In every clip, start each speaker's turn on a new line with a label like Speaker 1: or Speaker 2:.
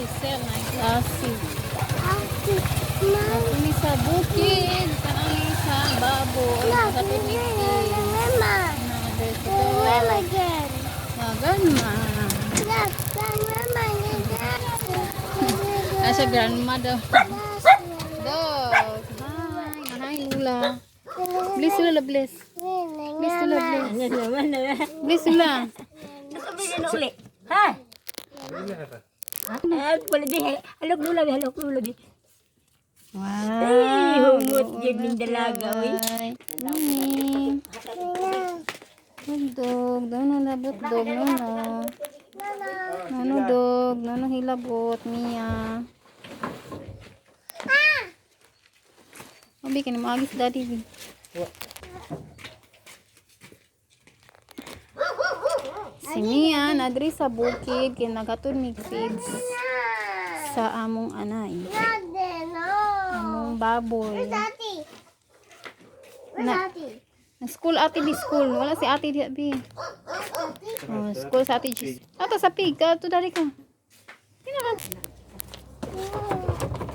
Speaker 1: si Sel na klase. Kami sa bukid, kanang sa baboy, sa pinipig. Grandma. Asa grandma daw. Dog. Hi, Lula. Bless Lula, bless. Bless Lula, bless. Bless Lula.
Speaker 2: Sabihin na uli. Ha? Wala di. Halok lula, halok lula di.
Speaker 1: Wow.
Speaker 2: Ay, humot dyan ng dalaga.
Speaker 1: Morning. Dog, dono labot dog, nono. Nono dog, nono hilabot, Mia. Obi, kini maagis daddy. Bi. Si Mia, nadri sa bukid, kinagatod ni pigs sa among anay. Among baboy. Na school ate di school. Wala si ate di abi. Oh, school sa ate. Ato sa pig ka to dari ka. Kinakan.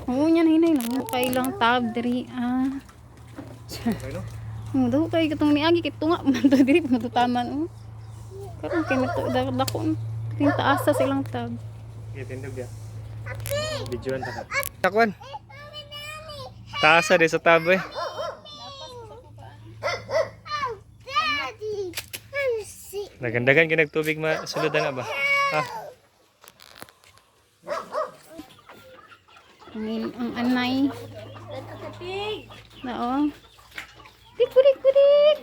Speaker 1: Oh, nya hinay lang kay lang tab diri ah. Daw kay katong niagi kay tunga man to diri matutaman oh. Karon kay nato dako. Ting taas sa silang tab.
Speaker 3: Tindog ya. Bijuan ta. Takwan. Taas sa tab eh. Nagandagan kinag tubig masuludan na ba? Ha?
Speaker 1: Ang anay. Na oh. Burik. Burik.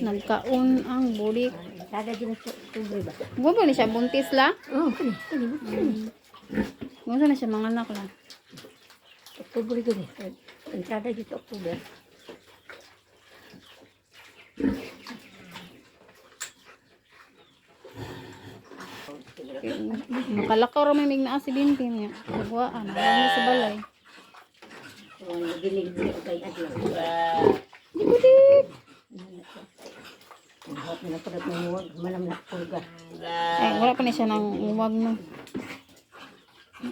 Speaker 1: Nagkaon ang burik.
Speaker 2: Sada din sa tuloy ba?
Speaker 1: Gubo ni siya buntis la.
Speaker 2: Oh, kani.
Speaker 1: Gusto na siya mga anak la.
Speaker 2: Oktubre ko ni. Entrada dito Oktubre.
Speaker 1: Makalakaw ra may migna si Bintin niya. Buwaan, ang sa balay.
Speaker 2: Gilig ko kay adlaw.
Speaker 1: Burik.
Speaker 2: Hot na pud mo manam na pulga.
Speaker 1: Ay, wala pa ni siya nang uwag no.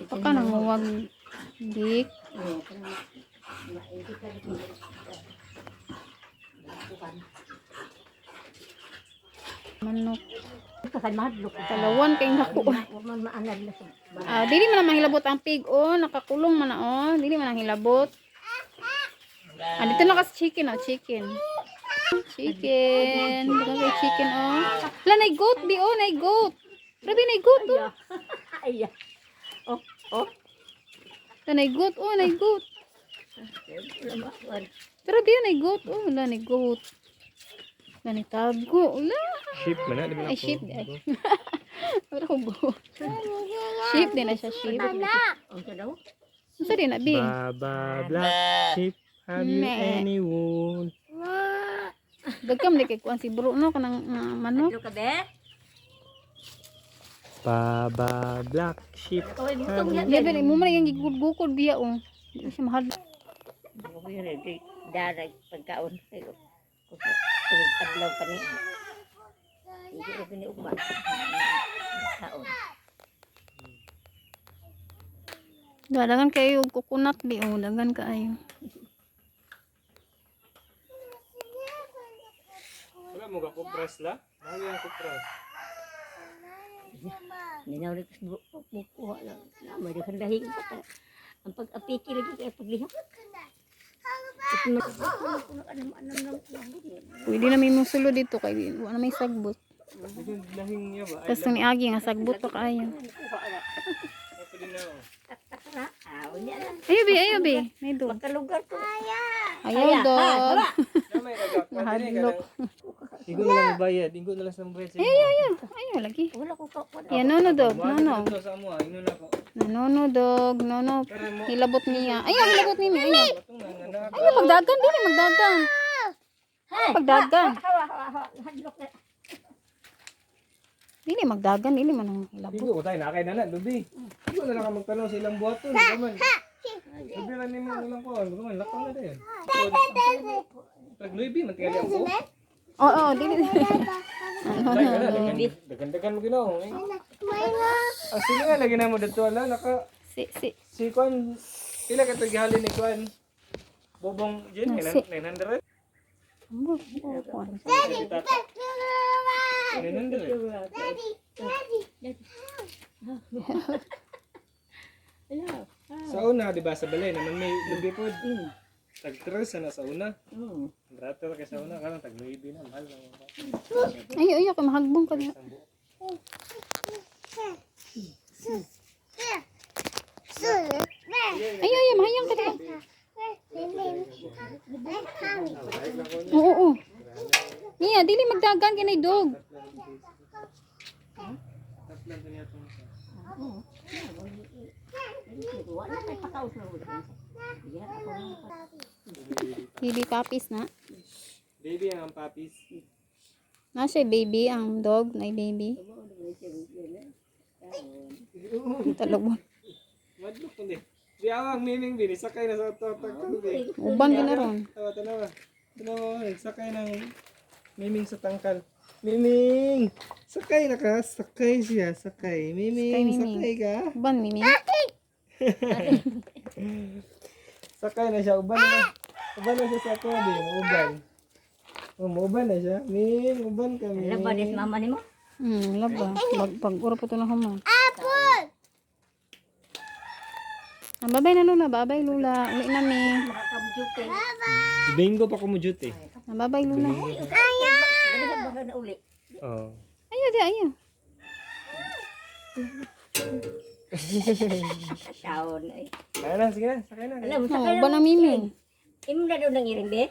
Speaker 1: Paka nang uwag dik. Manok.
Speaker 2: Kasan mahadlok.
Speaker 1: Dalawan kay nako.
Speaker 2: Man maanad na sa.
Speaker 1: Dili man na mahilabot ang pig oh, nakakulong man na oh, dili man ang hilabot. Dito na kas chicken oh, chicken. Chicken. Dito kay chicken oh. Wala nay goat di oh, nay goat. Grabe nay goat oh.
Speaker 2: Ay. Oh.
Speaker 1: Nay goat oh, nay goat. Pero di nay goat oh, wala nay goat. Wala nay tago. Wala.
Speaker 3: Sheep man na, di ba?
Speaker 1: Ay sheep di ay. Wala ko goat. Sheep din na siya sheep.
Speaker 2: Ang daw.
Speaker 1: Unsa din na bi?
Speaker 3: Baba black sheep, have you any wool?
Speaker 1: Dagkam di kay kuan si bro no kanang manok.
Speaker 2: Adlo ka be?
Speaker 3: Baba black sheep.
Speaker 2: Oy, butong yan.
Speaker 1: Level mo man yung gigud-gukod biya oh. Di siya mahal.
Speaker 2: Darag pagkaon kayo. Adlaw pa ni. Hindi rin ni uba. Kaon.
Speaker 1: Dagan kayo coconut bi oh, dagan kaayo.
Speaker 3: Wala mo ka kupras la? Ano yung kupras?
Speaker 2: Ninaw rin ko bukuha lang. May dahan ang pag-apiki lagi kaya paglihap.
Speaker 1: Pwede na may musulo dito kay wala may sagbot.
Speaker 3: Lahing niya ba?
Speaker 1: Tapos ni agi nga sagbot pa kaayo. Ayo bi, may do.
Speaker 2: Makalugar ko.
Speaker 1: Ayaw dog. Nahadlok.
Speaker 3: Igo na lang bayad, igo na lang sa bayad.
Speaker 1: Ayaw lagi.
Speaker 2: Wala ko ka.
Speaker 1: Yan nono dog, nono.
Speaker 3: Sa amo, ino na ko.
Speaker 1: Nono dog, nono. Hilabot niya. Ayaw hilabot niya. Ayaw.
Speaker 3: Patong na anak.
Speaker 1: Ayaw magdagan dili magdagan. Magdagan.
Speaker 2: Hadlok na.
Speaker 1: Dili magdagan, dili man ang hilabot.
Speaker 3: Igo ko tayo na kay nana, dubi. Igo na lang ka magtanong sa ilang buhaton, kaman. Dubi ra nimo ilang ko, kaman lakang na din. Pag luibi man kaya ako.
Speaker 1: Oo, dili.
Speaker 3: Dagan-dagan mo ginaw. Ah, sino nga lagi na mo dito ala naka
Speaker 1: Si.
Speaker 3: si Kwan. Pila ka tagihalin ni Kwan? Bobong Jin, 900.
Speaker 1: Ambo.
Speaker 3: 900. Sa una, di ba, sa balay naman may lubi po. Tag-tres na sa una. Rato kay sa una, karang tag-luibi na, mahal lang.
Speaker 1: Ay, ako mahagbong ka na. Ay, mahayang ka na. Oo. Niya, dili magdagan kinay dog. Dili papis na.
Speaker 3: Baby ang papis.
Speaker 1: Nasa baby ang dog, na baby. Talabon.
Speaker 3: Madlok ko di. Di awang miming bini, sakay na sa tangkal di.
Speaker 1: Uban ka na ron.
Speaker 3: Tanawa. Sakay ng miming sa tangkal. Miming! Sakay na ka. Sakay siya. Sakay. Miming, sakay ka.
Speaker 1: Uban, Mimi.
Speaker 3: Sakay na siya. Uban na. Uban na siya sa ako. Uban. Uban na siya. Miming, uban ka. Miming.
Speaker 2: Laba des mama ni mo?
Speaker 1: Laba. Pag-ura po ito na humang. Babay na Lula. Babay Lula. Uli na mi.
Speaker 2: Makakabujutin.
Speaker 3: Bingo pa ko mo duty.
Speaker 1: Babay Lula.
Speaker 2: Baka na uli.
Speaker 3: Oo.
Speaker 1: Ayo di ayo.
Speaker 2: Taon ay.
Speaker 3: Kaya na, sige na. Sakay na.
Speaker 2: Alam mo sa
Speaker 1: Uban ang Mimi.
Speaker 2: Imo dado nang iring be?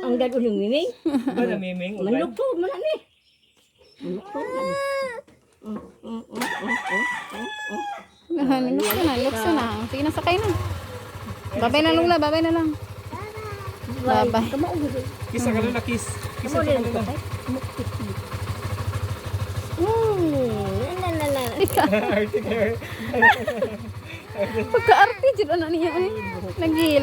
Speaker 2: Ang dado ng miming?
Speaker 3: Uban na miming. Uban.
Speaker 2: Manugtod man ani. Manugtod man.
Speaker 1: Lukso na. Sige na, sakay na. Babay na Lula. Babay na lang. Babay.
Speaker 3: Kisa ka na, kiss. Kisa ka na.
Speaker 1: Pagka-arte, dyan na niya eh. Lagi.